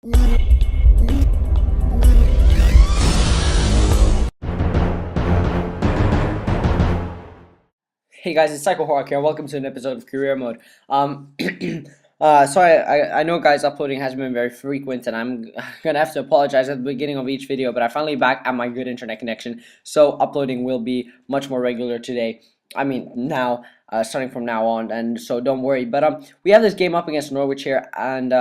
Hey guys, it's Psycho Hawk here. Welcome to an episode of Career Mode. Sorry, I know guys, uploading has been very frequent, and I'm gonna have to apologize at the beginning of each video. But I'm finally back at my good internet connection, so uploading will be much more regular today. I mean now, starting from now on, and so don't worry. But we have this game up against Norwich here, and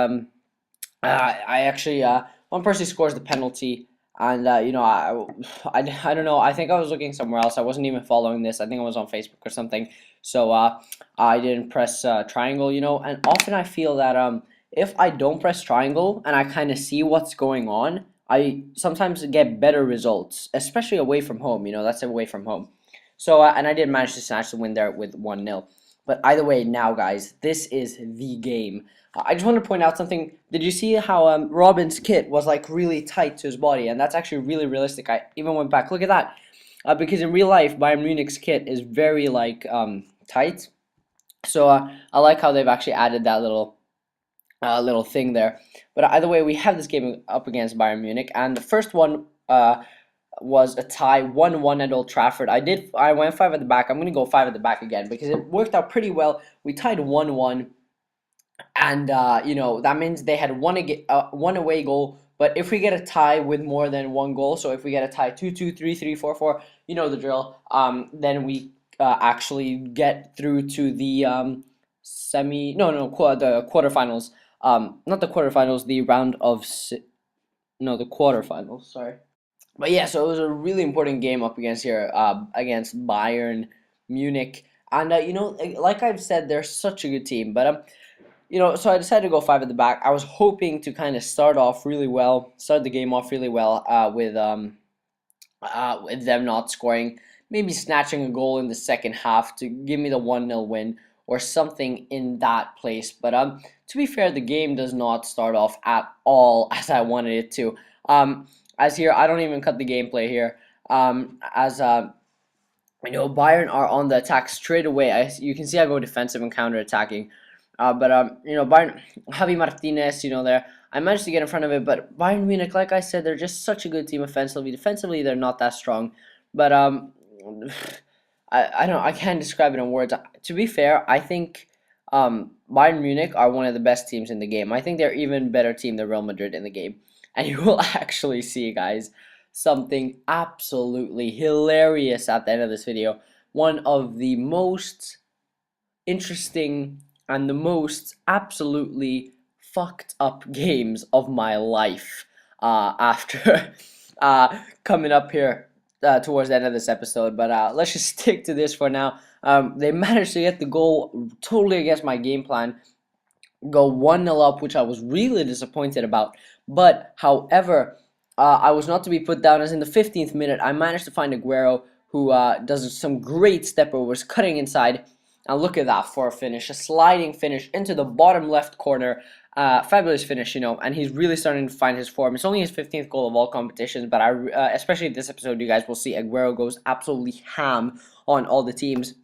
I actually one person scores the penalty, and I don't know. I think I was looking somewhere else. I wasn't even following this. I think I was on Facebook or something. So I didn't press triangle. And often I feel that if I don't press triangle and I kind of see what's going on, I sometimes get better results, especially away from home. That's away from home. So and I did manage to snatch the win there with 1-0. But either way, now guys, this is the game. I just want to point out something. Did you see how Robin's kit was like really tight to his body? And that's actually really realistic. I even went back. Look at that. Because in real life, Bayern Munich's kit is very like tight. So I like how they've actually added that little thing there. But either way, we have this game up against Bayern Munich, and the first one was a tie, 1-1 at Old Trafford. I went 5 at the back. I'm gonna go 5 at the back again because it worked out pretty well. We tied 1-1. And that means they had one away goal. But if we get a tie with more than one goal, so if we get a tie 2-2, 3-3, 4-4, you know the drill. Then we actually get through to the the quarterfinals. Not the quarterfinals, the round of the quarterfinals. Sorry. But yeah, so it was a really important game up against here, against Bayern Munich. And like I've said, they're such a good team. But so I decided to go 5 at the back. I was hoping to kind of start the game off really well, with them not scoring, maybe snatching a goal in the second half to give me the 1-0 win or something in that place. But to be fair, the game does not start off at all as I wanted it to. As here, I don't even cut the gameplay here. As Bayern are on the attack straight away. You can see I go defensive and counter attacking. Bayern, Javi Martinez, there. I managed to get in front of it, but Bayern Munich, like I said, they're just such a good team offensively. Defensively, they're not that strong. But I can't describe it in words. To be fair, I think Bayern Munich are one of the best teams in the game. I think they're even better team than Real Madrid in the game. And you will actually see, guys, something absolutely hilarious at the end of this video. One of the most interesting and the most absolutely fucked up games of my life after coming up here towards the end of this episode. But let's just stick to this for now. They managed to get the goal totally against my game plan, go 1-0 up, which I was really disappointed about. But however, I was not to be put down, as in the 15th minute I managed to find Aguero, who does some great step overs, cutting inside. And look at that for a finish, a sliding finish into the bottom left corner. Fabulous finish, and he's really starting to find his form. It's only his 15th goal of all competitions, but especially this episode, you guys will see Aguero goes absolutely ham on all the teams.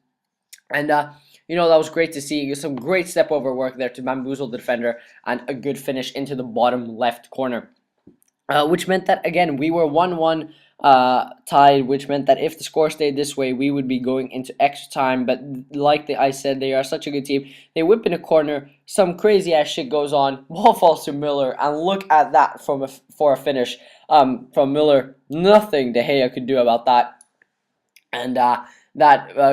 And that was great to see. Some great step over work there to bamboozle the defender, and a good finish into the bottom left corner. Which meant that, again, we were 1-1 tied, which meant that if the score stayed this way, we would be going into extra time. But like I said, they are such a good team. They whip in a corner, some crazy ass shit goes on, ball falls to Miller, and look at that for a finish from Miller. Nothing De Gea could do about that. And that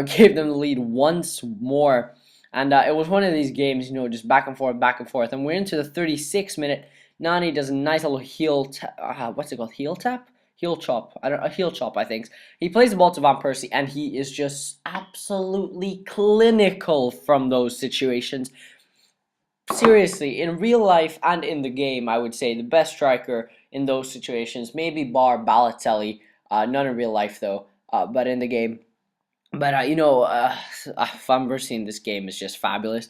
gave them the lead once more. And it was one of these games, just back and forth, back and forth. And we're into the 36th minute. Nani does a nice little heel what's it called? Heel tap? Heel chop. A heel chop, I think. He plays the ball to Van Persie, and he is just absolutely clinical from those situations. Seriously, in real life and in the game, I would say the best striker in those situations, maybe bar Balotelli. Not in real life, though, but in the game. But Van Persie in this game is just fabulous.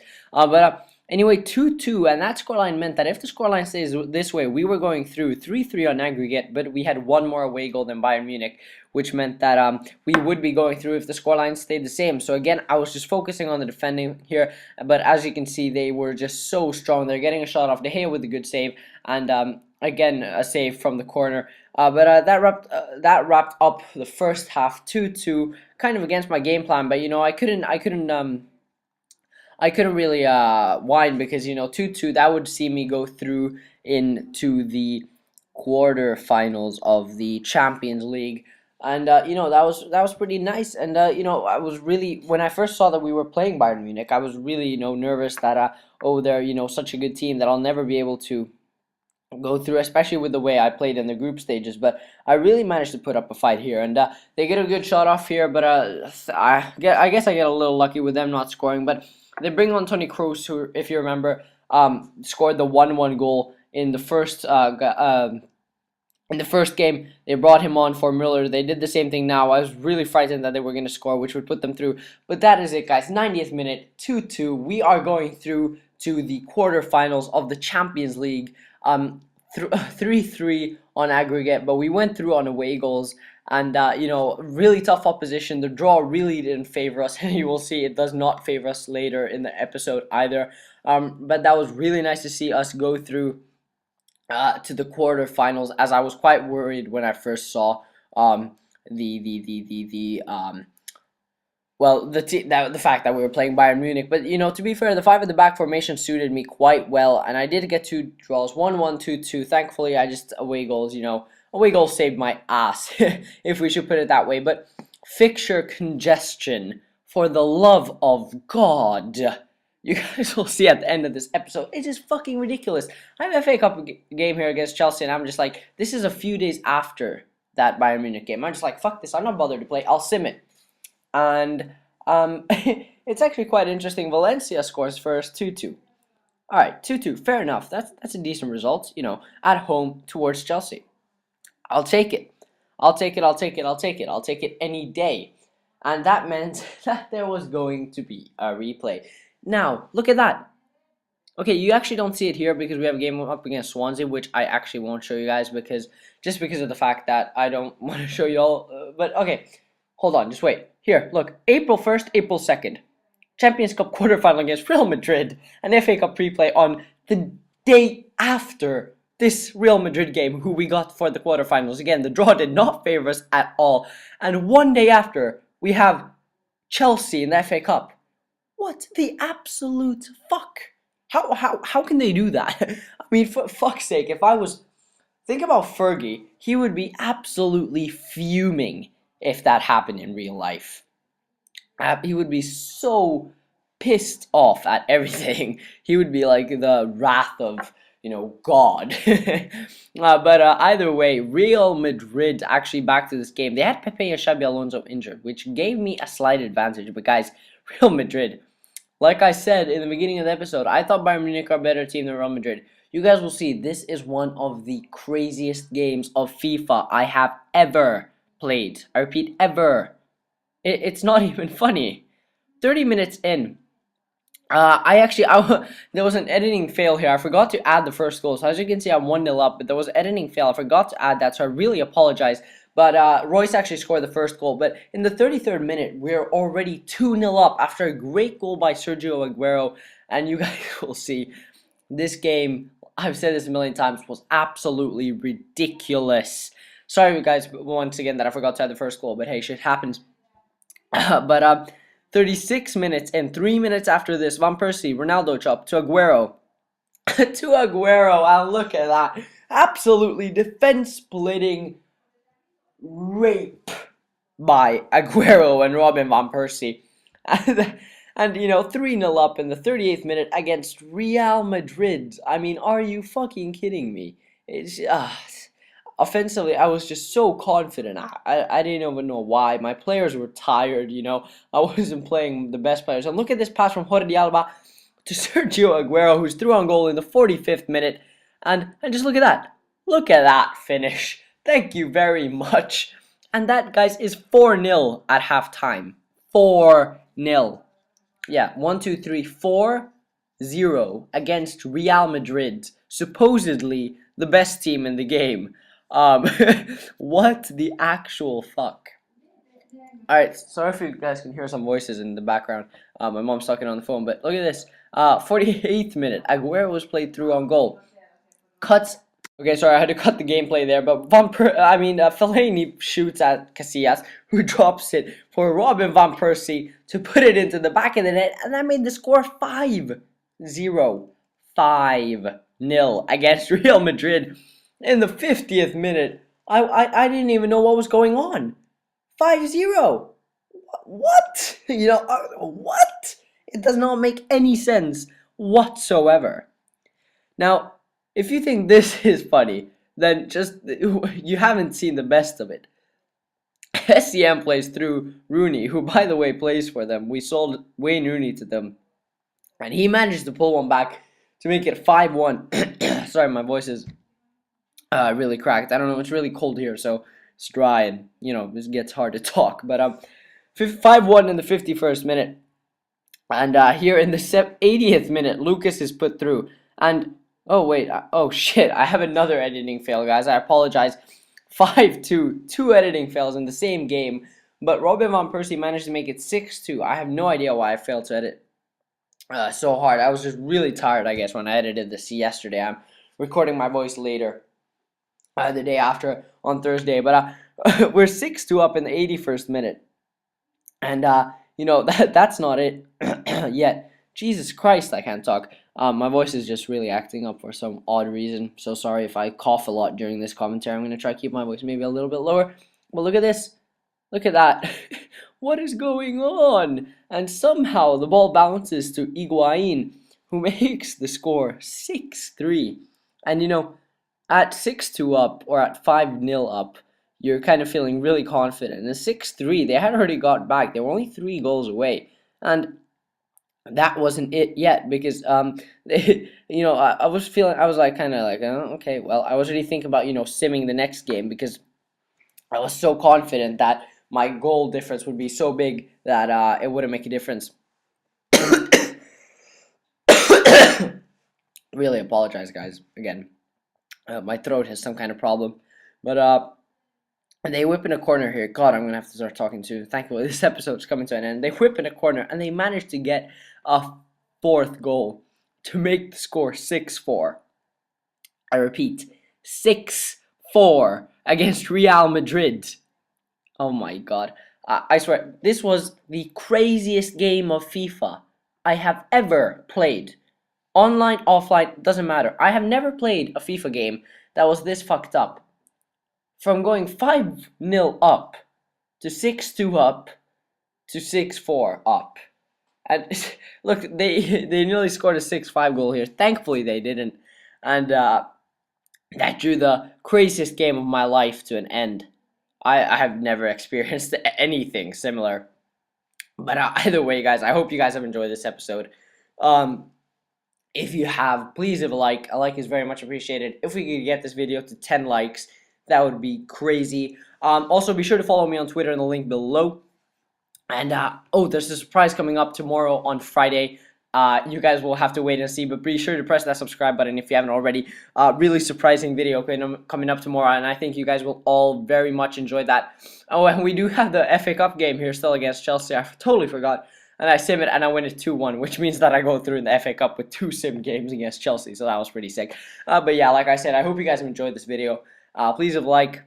Anyway, 2-2, and that scoreline meant that if the scoreline stays this way, we were going through 3-3 on aggregate, but we had one more away goal than Bayern Munich, which meant that we would be going through if the scoreline stayed the same. So again, I was just focusing on the defending here, but as you can see, they were just so strong. They're getting a shot off De Gea with a good save, and again, a save from the corner. But that wrapped up the first half 2-2, kind of against my game plan. But I couldn't really whine because 2-2 that would see me go through into the quarterfinals of the Champions League, and that was pretty nice. And I was really, when I first saw that we were playing Bayern Munich, I was really nervous that oh, they're such a good team that I'll never be able to go through, especially with the way I played in the group stages. But I really managed to put up a fight here, and they get a good shot off here. But I guess I get a little lucky with them not scoring. But they bring on Tony Kroos, who, if you remember, scored the 1-1 goal in the first game. They brought him on for Müller. They did the same thing now. I was really frightened that they were going to score, which would put them through. But that is it, guys. 90th minute, 2-2. We are going through to the quarterfinals of the Champions League. 3-3 on aggregate, but we went through on away goals, and really tough opposition. The draw really didn't favor us, and you will see it does not favor us later in the episode either. But that was really nice to see us go through to the quarterfinals, as I was quite worried when I first saw the fact that we were playing Bayern Munich. But to be fair, the five at the back formation suited me quite well, and I did get two draws, 1-1, 2-2. Thankfully, I just away goals saved my ass, if we should put it that way. But fixture congestion, for the love of God, you guys will see at the end of this episode. It is fucking ridiculous. I have an FA Cup game here against Chelsea, and I'm just like, this is a few days after that Bayern Munich game. I'm just like, fuck this. I'm not bothered to play. I'll sim it. And it's actually quite interesting. Valencia scores first, 2-2. All right, 2-2. Fair enough. That's a decent result, at home towards Chelsea. I'll take it. I'll take it any day. And that meant that there was going to be a replay. Now, look at that. Okay, you actually don't see it here because we have a game up against Swansea, which I actually won't show you guys because of the fact that I don't want to show you all. But okay, hold on, just wait. Here, look, April 1st, April 2nd. Champions Cup quarterfinal against Real Madrid, and FA Cup replay on the day after this Real Madrid game, who we got for the quarterfinals. Again, the draw did not favor us at all. And one day after, we have Chelsea in the FA Cup. What the absolute fuck? How can they do that? I mean, for fuck's sake, think about Fergie, he would be absolutely fuming if that happened in real life. He would be so pissed off at everything. He would be like the wrath of, God. But either way, Real Madrid actually back to this game. They had Pepe and Xabi Alonso injured, which gave me a slight advantage. But guys, Real Madrid, like I said in the beginning of the episode, I thought Bayern Munich are a better team than Real Madrid. You guys will see, this is one of the craziest games of FIFA I have ever played. I repeat, ever. It's not even funny. 30 minutes in, there was an editing fail here. I forgot to add the first goal. So as you can see, I'm 1-0 up, but there was an editing fail. I forgot to add that, so I really apologize. But Royce actually scored the first goal. But in the 33rd minute, we're already 2-0 up after a great goal by Sergio Aguero. And you guys will see, this game, I've said this a million times, was absolutely ridiculous. Sorry, guys, once again that I forgot to add the first goal. But hey, shit happens. But 36 minutes and 3 minutes after this, Van Persie, Ronaldo chop to Aguero. To Aguero, and look at that. Absolutely defense-splitting rape by Aguero and Robin Van Persie. And 3-0 up in the 38th minute against Real Madrid. I mean, are you fucking kidding me? It's offensively, I was just so confident. I didn't even know why. My players were tired, I wasn't playing the best players. And look at this pass from Jordi Alba to Sergio Aguero, who's through on goal in the 45th minute. And just look at that. Look at that finish. Thank you very much. And that, guys, is 4-0 at halftime. 4-0. Yeah, 1, 2, 3, 4. 5-0 against Real Madrid, supposedly the best team in the game. What the actual fuck? Alright, sorry if you guys can hear some voices in the background. My mom's talking on the phone, but look at this. 48th minute, Aguero was played through on goal. Cuts. Okay, sorry, I had to cut the gameplay there, but Fellaini shoots at Casillas, who drops it for Robin Van Persie to put it into the back of the net, and that made the score 5-0. 5-0 against Real Madrid in the 50th minute. I didn't even know what was going on. 5-0. What? What? It does not make any sense whatsoever. Now, if you think this is funny, then you haven't seen the best of it. SCM plays through Rooney, who by the way plays for them. We sold Wayne Rooney to them, and he managed to pull one back to make it 5-1. Sorry, my voice is really cracked. I don't know, it's really cold here, so it's dry and it gets hard to talk. But 5-1 in the 51st minute, and here in the 80th minute, Lucas is put through, and oh wait, oh shit, I have another editing fail, guys. I apologize. 5-2, two editing fails in the same game, but Robin Van Persie managed to make it 6-2. I have no idea why I failed to edit so hard. I was just really tired, I guess, when I edited this yesterday. I'm recording my voice later, the day after on Thursday, but we're 6-2 up in the 81st minute, and that's not it yet. Jesus Christ, I can't talk. My voice is just really acting up for some odd reason. So sorry if I cough a lot during this commentary. I'm going to try to keep my voice maybe a little bit lower. But look at this. Look at that. What is going on? And somehow the ball bounces to Higuain, who makes the score 6-3. And at 6-2 up or at 5-0 up, you're kind of feeling really confident. And the 6-3, they had already got back. They were only 3 goals away. And that wasn't it yet, because I was like kind of like, oh, okay, well, I was already thinking about simming the next game, because I was so confident that my goal difference would be so big that it wouldn't make a difference. Really apologize, guys, again. My throat has some kind of problem, but they whip in a corner here. God, I'm going to have to start talking too. Thankfully, this episode's coming to an end. They whip in a corner, and they manage to get a 4th goal to make the score 6-4. I repeat, 6-4 against Real Madrid. Oh my God. I swear, this was the craziest game of FIFA I have ever played. Online, offline, doesn't matter. I have never played a FIFA game that was this fucked up. From going 5-0 up to 6-2 up to 6-4 up. And look, they nearly scored a 6-5 goal here. Thankfully they didn't. And that drew the craziest game of my life to an end. I have never experienced anything similar. But either way, guys, I hope you guys have enjoyed this episode. If you have, please leave a like. A like is very much appreciated. If we could get this video to 10 likes, that would be crazy. Also, be sure to follow me on Twitter in the link below. And, there's a surprise coming up tomorrow on Friday. You guys will have to wait and see, but be sure to press that subscribe button if you haven't already. Really surprising video coming up tomorrow, and I think you guys will all very much enjoy that. Oh, and we do have the FA Cup game here still against Chelsea. I totally forgot. And I sim it, and I win it 2-1, which means that I go through in the FA Cup with 2 sim games against Chelsea, so that was pretty sick. But yeah, like I said, I hope you guys have enjoyed this video. Please leave a like,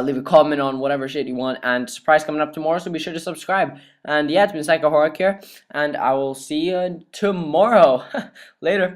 leave a comment on whatever shit you want, and surprise coming up tomorrow, so be sure to subscribe. And yeah, it's been Psycho Horror here, and I will see you tomorrow. Later.